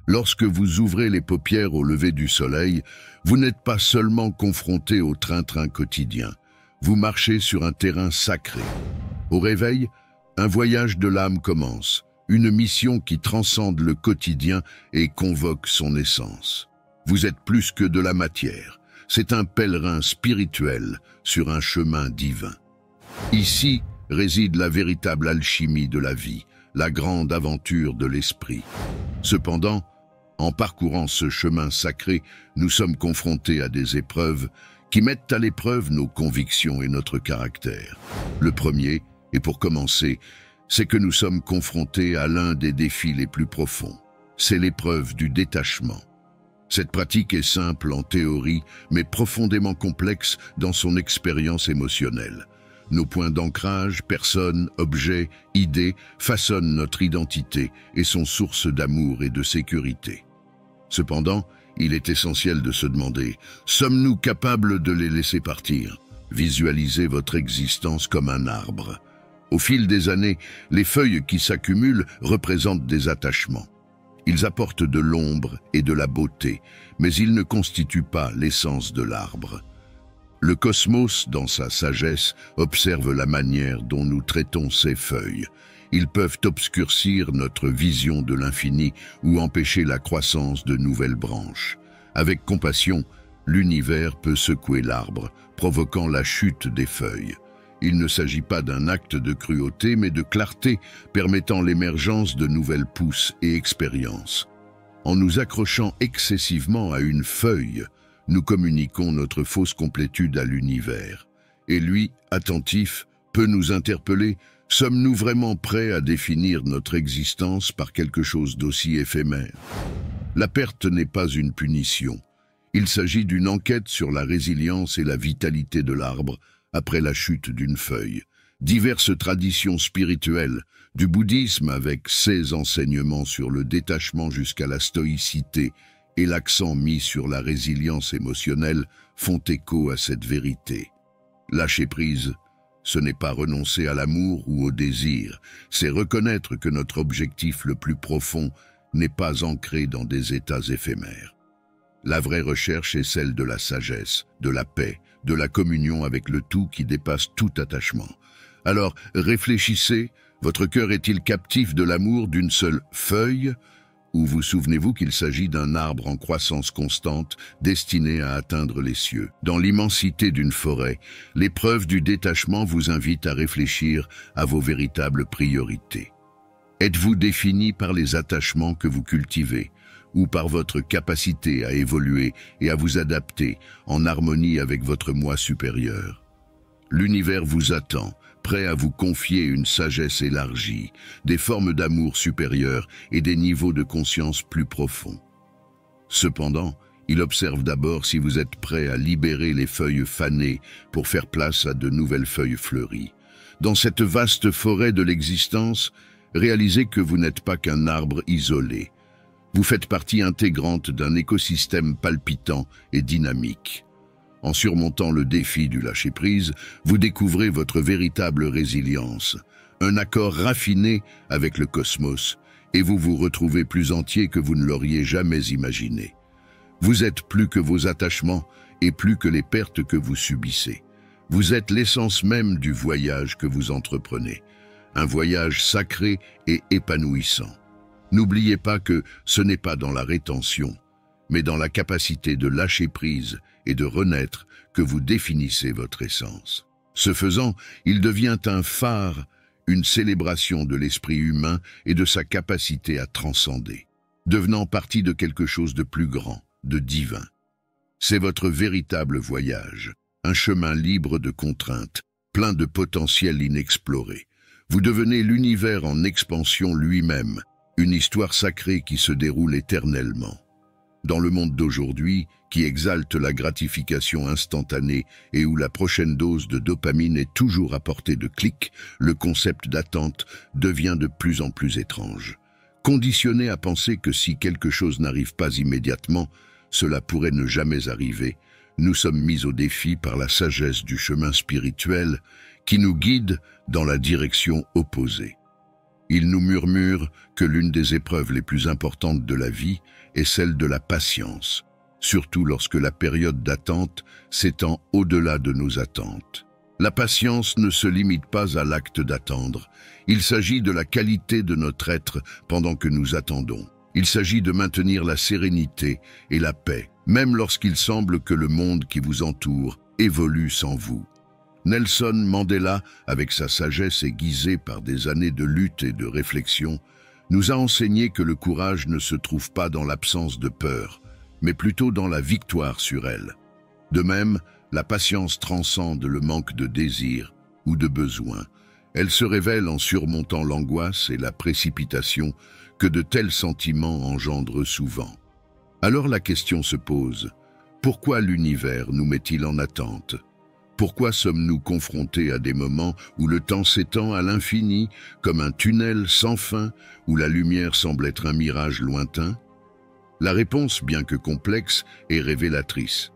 Lorsque vous ouvrez les paupières au lever du soleil, vous n'êtes pas seulement confronté au train-train quotidien. Vous marchez sur un terrain sacré. Au réveil, un voyage de l'âme commence, une mission qui transcende le quotidien et convoque son essence. Vous êtes plus que de la matière. C'est un pèlerin spirituel sur un chemin divin. Ici réside la véritable alchimie de la vie, la grande aventure de l'esprit. Cependant, en parcourant ce chemin sacré, nous sommes confrontés à des épreuves qui mettent à l'épreuve nos convictions et notre caractère. Le premier, et pour commencer, c'est que nous sommes confrontés à l'un des défis les plus profonds. C'est l'épreuve du détachement. Cette pratique est simple en théorie, mais profondément complexe dans son expérience émotionnelle. Nos points d'ancrage, personnes, objets, idées, façonnent notre identité et sont source d'amour et de sécurité. Cependant, il est essentiel de se demander, sommes-nous capables de les laisser partir? Visualisez votre existence comme un arbre. Au fil des années, les feuilles qui s'accumulent représentent des attachements. Ils apportent de l'ombre et de la beauté, mais ils ne constituent pas l'essence de l'arbre. Le cosmos, dans sa sagesse, observe la manière dont nous traitons ces feuilles. Ils peuvent obscurcir notre vision de l'infini ou empêcher la croissance de nouvelles branches. Avec compassion, l'univers peut secouer l'arbre, provoquant la chute des feuilles. Il ne s'agit pas d'un acte de cruauté, mais de clarté, permettant l'émergence de nouvelles pousses et expériences. En nous accrochant excessivement à une feuille, nous communiquons notre fausse complétude à l'univers. Et lui, attentif, peut nous interpeller: sommes-nous vraiment prêts à définir notre existence par quelque chose d'aussi éphémère? La perte n'est pas une punition. Il s'agit d'une enquête sur la résilience et la vitalité de l'arbre après la chute d'une feuille. Diverses traditions spirituelles, du bouddhisme avec ses enseignements sur le détachement jusqu'à la stoïcité et l'accent mis sur la résilience émotionnelle, font écho à cette vérité. Lâcher prise, ce n'est pas renoncer à l'amour ou au désir, c'est reconnaître que notre objectif le plus profond n'est pas ancré dans des états éphémères. La vraie recherche est celle de la sagesse, de la paix, de la communion avec le tout qui dépasse tout attachement. Alors, réfléchissez, votre cœur est-il captif de l'amour d'une seule feuille, ou vous souvenez-vous qu'il s'agit d'un arbre en croissance constante, destiné à atteindre les cieux? Dans l'immensité d'une forêt, l'épreuve du détachement vous invite à réfléchir à vos véritables priorités. Êtes-vous défini par les attachements que vous cultivez, ou par votre capacité à évoluer et à vous adapter en harmonie avec votre moi supérieur? L'univers vous attend, prêt à vous confier une sagesse élargie, des formes d'amour supérieures et des niveaux de conscience plus profonds. Cependant, il observe d'abord si vous êtes prêt à libérer les feuilles fanées pour faire place à de nouvelles feuilles fleuries. Dans cette vaste forêt de l'existence, réalisez que vous n'êtes pas qu'un arbre isolé. Vous faites partie intégrante d'un écosystème palpitant et dynamique. En surmontant le défi du lâcher-prise, vous découvrez votre véritable résilience, un accord raffiné avec le cosmos, et vous vous retrouvez plus entier que vous ne l'auriez jamais imaginé. Vous êtes plus que vos attachements et plus que les pertes que vous subissez. Vous êtes l'essence même du voyage que vous entreprenez, un voyage sacré et épanouissant. N'oubliez pas que ce n'est pas dans la rétention, mais dans la capacité de lâcher prise et de renaître que vous définissez votre essence. Ce faisant, il devient un phare, une célébration de l'esprit humain et de sa capacité à transcender, devenant partie de quelque chose de plus grand, de divin. C'est votre véritable voyage, un chemin libre de contraintes, plein de potentiel inexploré. Vous devenez l'univers en expansion lui-même, une histoire sacrée qui se déroule éternellement. Dans le monde d'aujourd'hui, qui exalte la gratification instantanée et où la prochaine dose de dopamine est toujours à portée de clic, le concept d'attente devient de plus en plus étrange. Conditionné à penser que si quelque chose n'arrive pas immédiatement, cela pourrait ne jamais arriver, nous sommes mis au défi par la sagesse du chemin spirituel qui nous guide dans la direction opposée. Il nous murmure que l'une des épreuves les plus importantes de la vie est celle de la patience, surtout lorsque la période d'attente s'étend au-delà de nos attentes. La patience ne se limite pas à l'acte d'attendre. Il s'agit de la qualité de notre être pendant que nous attendons. Il s'agit de maintenir la sérénité et la paix, même lorsqu'il semble que le monde qui vous entoure évolue sans vous. Nelson Mandela, avec sa sagesse aiguisée par des années de lutte et de réflexion, nous a enseigné que le courage ne se trouve pas dans l'absence de peur, mais plutôt dans la victoire sur elle. De même, la patience transcende le manque de désir ou de besoin. Elle se révèle en surmontant l'angoisse et la précipitation que de tels sentiments engendrent souvent. Alors la question se pose, pourquoi l'univers nous met-il en attente ? Pourquoi sommes-nous confrontés à des moments où le temps s'étend à l'infini, comme un tunnel sans fin, où la lumière semble être un mirage lointain? La réponse, bien que complexe, est révélatrice.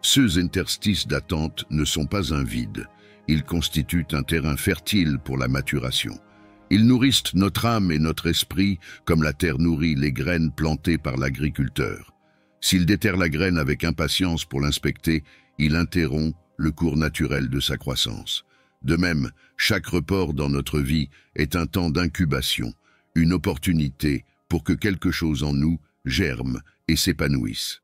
Ces interstices d'attente ne sont pas un vide. Ils constituent un terrain fertile pour la maturation. Ils nourrissent notre âme et notre esprit comme la terre nourrit les graines plantées par l'agriculteur. S'il déterre la graine avec impatience pour l'inspecter, il interrompt le cours naturel de sa croissance. De même, chaque report dans notre vie est un temps d'incubation, une opportunité pour que quelque chose en nous germe et s'épanouisse.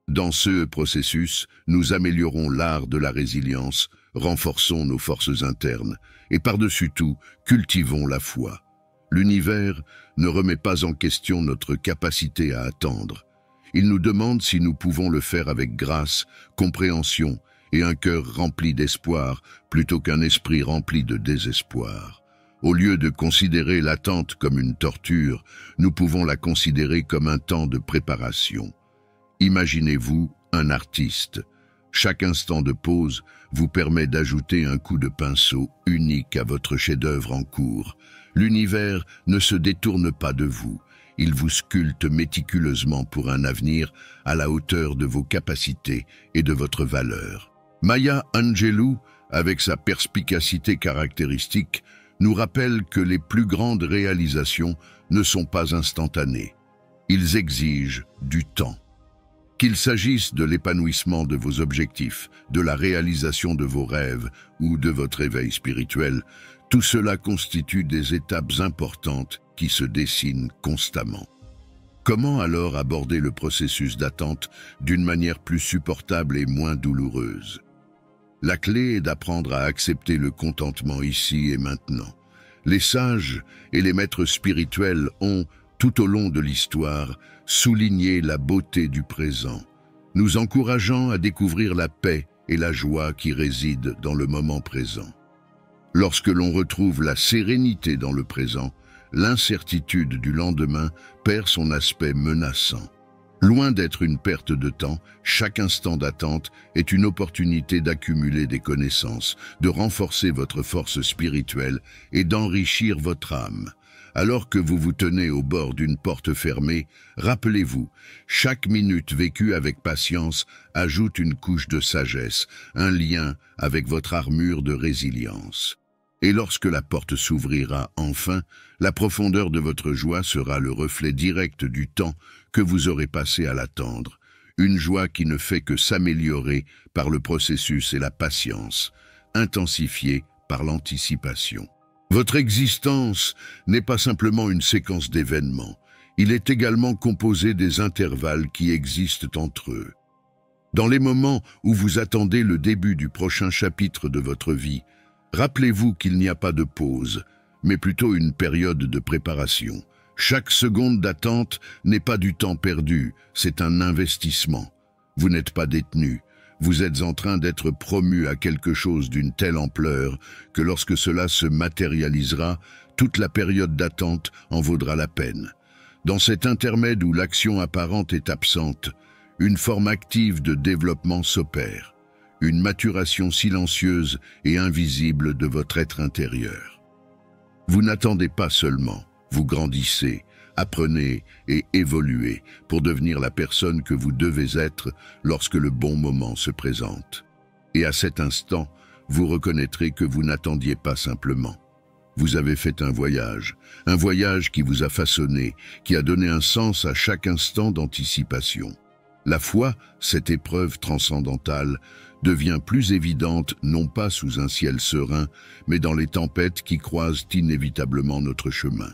Dans ce processus, nous améliorons l'art de la résilience, renforçons nos forces internes et par-dessus tout, cultivons la foi. L'univers ne remet pas en question notre capacité à attendre. Il nous demande si nous pouvons le faire avec grâce, compréhension et un cœur rempli d'espoir plutôt qu'un esprit rempli de désespoir. Au lieu de considérer l'attente comme une torture, nous pouvons la considérer comme un temps de préparation. Imaginez-vous un artiste. Chaque instant de pause vous permet d'ajouter un coup de pinceau unique à votre chef-d'œuvre en cours. L'univers ne se détourne pas de vous. Il vous sculpte méticuleusement pour un avenir à la hauteur de vos capacités et de votre valeur. Maya Angelou, avec sa perspicacité caractéristique, nous rappelle que les plus grandes réalisations ne sont pas instantanées. Ils exigent du temps. Qu'il s'agisse de l'épanouissement de vos objectifs, de la réalisation de vos rêves ou de votre éveil spirituel, tout cela constitue des étapes importantes qui se dessinent constamment. Comment alors aborder le processus d'attente d'une manière plus supportable et moins douloureuse? La clé est d'apprendre à accepter le contentement ici et maintenant. Les sages et les maîtres spirituels ont, tout au long de l'histoire, souligné la beauté du présent, nous encourageant à découvrir la paix et la joie qui résident dans le moment présent. Lorsque l'on retrouve la sérénité dans le présent, l'incertitude du lendemain perd son aspect menaçant. Loin d'être une perte de temps, chaque instant d'attente est une opportunité d'accumuler des connaissances, de renforcer votre force spirituelle et d'enrichir votre âme. Alors que vous vous tenez au bord d'une porte fermée, rappelez-vous, chaque minute vécue avec patience ajoute une couche de sagesse, un lien avec votre armure de résilience. Et lorsque la porte s'ouvrira enfin, la profondeur de votre joie sera le reflet direct du temps que vous aurez passé à l'attendre. Une joie qui ne fait que s'améliorer par le processus et la patience, intensifiée par l'anticipation. Votre existence n'est pas simplement une séquence d'événements. Il est également composé des intervalles qui existent entre eux. Dans les moments où vous attendez le début du prochain chapitre de votre vie, rappelez-vous qu'il n'y a pas de pause, mais plutôt une période de préparation. Chaque seconde d'attente n'est pas du temps perdu, c'est un investissement. Vous n'êtes pas détenu, vous êtes en train d'être promu à quelque chose d'une telle ampleur que lorsque cela se matérialisera, toute la période d'attente en vaudra la peine. Dans cet intermède où l'action apparente est absente, une forme active de développement s'opère, une maturation silencieuse et invisible de votre être intérieur. Vous n'attendez pas seulement, vous grandissez, apprenez et évoluez pour devenir la personne que vous devez être lorsque le bon moment se présente. Et à cet instant, vous reconnaîtrez que vous n'attendiez pas simplement. Vous avez fait un voyage qui vous a façonné, qui a donné un sens à chaque instant d'anticipation. La foi, cette épreuve transcendantale, devient plus évidente non pas sous un ciel serein, mais dans les tempêtes qui croisent inévitablement notre chemin.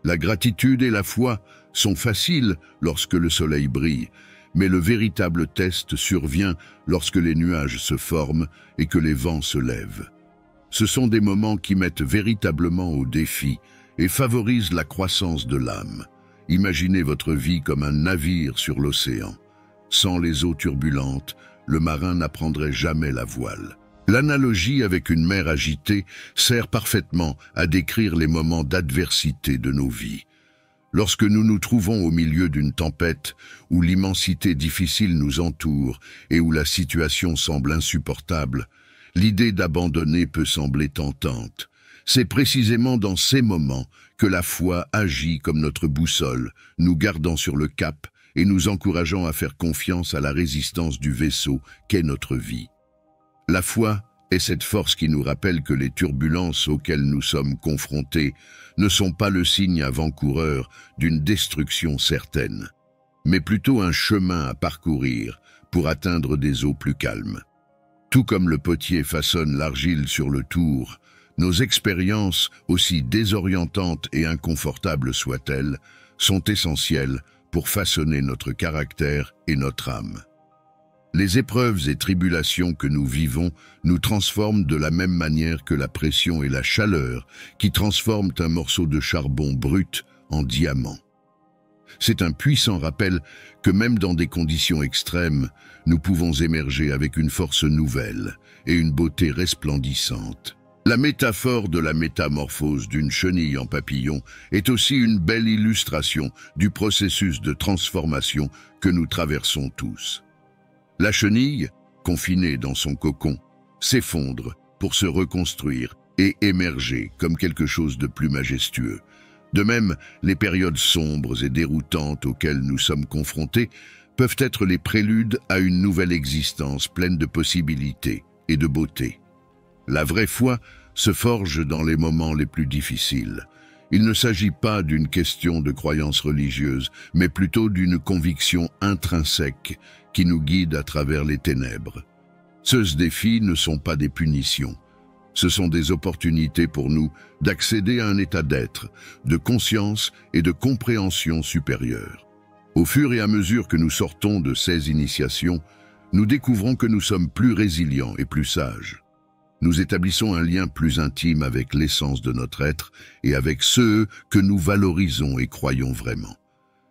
La gratitude et la foi sont faciles lorsque le soleil brille, mais le véritable test survient lorsque les nuages se forment et que les vents se lèvent. Ce sont des moments qui mettent véritablement au défi et favorisent la croissance de l'âme. Imaginez votre vie comme un navire sur l'océan. Sans les eaux turbulentes, le marin n'apprendrait jamais la voile. L'analogie avec une mer agitée sert parfaitement à décrire les moments d'adversité de nos vies. Lorsque nous nous trouvons au milieu d'une tempête, où l'immensité difficile nous entoure et où la situation semble insupportable, l'idée d'abandonner peut sembler tentante. C'est précisément dans ces moments que la foi agit comme notre boussole, nous gardant sur le cap et nous encourageant à faire confiance à la résistance du vaisseau qu'est notre vie. La foi est cette force qui nous rappelle que les turbulences auxquelles nous sommes confrontés ne sont pas le signe avant-coureur d'une destruction certaine, mais plutôt un chemin à parcourir pour atteindre des eaux plus calmes. Tout comme le potier façonne l'argile sur le tour, nos expériences, aussi désorientantes et inconfortables soient-elles, sont essentielles pour façonner notre caractère et notre âme. Les épreuves et tribulations que nous vivons nous transforment de la même manière que la pression et la chaleur qui transforment un morceau de charbon brut en diamant. C'est un puissant rappel que même dans des conditions extrêmes, nous pouvons émerger avec une force nouvelle et une beauté resplendissante. La métaphore de la métamorphose d'une chenille en papillon est aussi une belle illustration du processus de transformation que nous traversons tous. La chenille, confinée dans son cocon, s'effondre pour se reconstruire et émerger comme quelque chose de plus majestueux. De même, les périodes sombres et déroutantes auxquelles nous sommes confrontés peuvent être les préludes à une nouvelle existence pleine de possibilités et de beauté. La vraie foi se forge dans les moments les plus difficiles. Il ne s'agit pas d'une question de croyance religieuse, mais plutôt d'une conviction intrinsèque qui nous guide à travers les ténèbres. Ces défis ne sont pas des punitions. Ce sont des opportunités pour nous d'accéder à un état d'être, de conscience et de compréhension supérieure. Au fur et à mesure que nous sortons de ces initiations, nous découvrons que nous sommes plus résilients et plus sages. Nous établissons un lien plus intime avec l'essence de notre être et avec ceux que nous valorisons et croyons vraiment.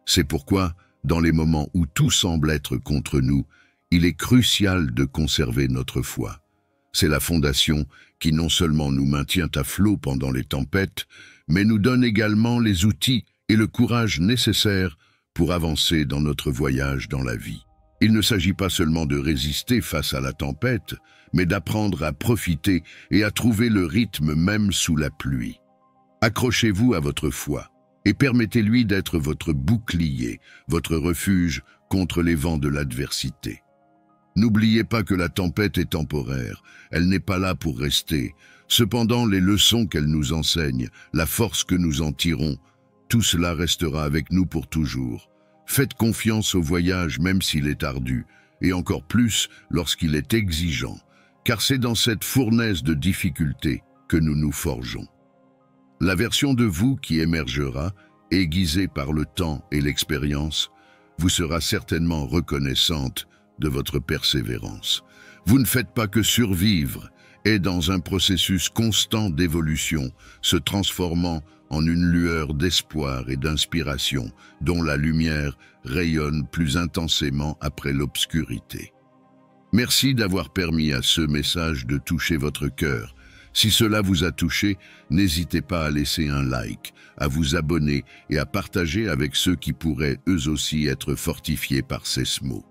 C'est pourquoi, dans les moments où tout semble être contre nous, il est crucial de conserver notre foi. C'est la fondation qui non seulement nous maintient à flot pendant les tempêtes, mais nous donne également les outils et le courage nécessaires pour avancer dans notre voyage dans la vie. Il ne s'agit pas seulement de résister face à la tempête, mais d'apprendre à profiter et à trouver le rythme même sous la pluie. Accrochez-vous à votre foi et permettez-lui d'être votre bouclier, votre refuge contre les vents de l'adversité. N'oubliez pas que la tempête est temporaire, elle n'est pas là pour rester. Cependant, les leçons qu'elle nous enseigne, la force que nous en tirons, tout cela restera avec nous pour toujours. Faites confiance au voyage même s'il est ardu, et encore plus lorsqu'il est exigeant, car c'est dans cette fournaise de difficultés que nous nous forgeons. La version de vous qui émergera, aiguisée par le temps et l'expérience, vous sera certainement reconnaissante de votre persévérance. Vous ne faites pas que survivre, et dans un processus constant d'évolution, se transformant en une lueur d'espoir et d'inspiration, dont la lumière rayonne plus intensément après l'obscurité. Merci d'avoir permis à ce message de toucher votre cœur. Si cela vous a touché, n'hésitez pas à laisser un like, à vous abonner et à partager avec ceux qui pourraient eux aussi être fortifiés par ces mots.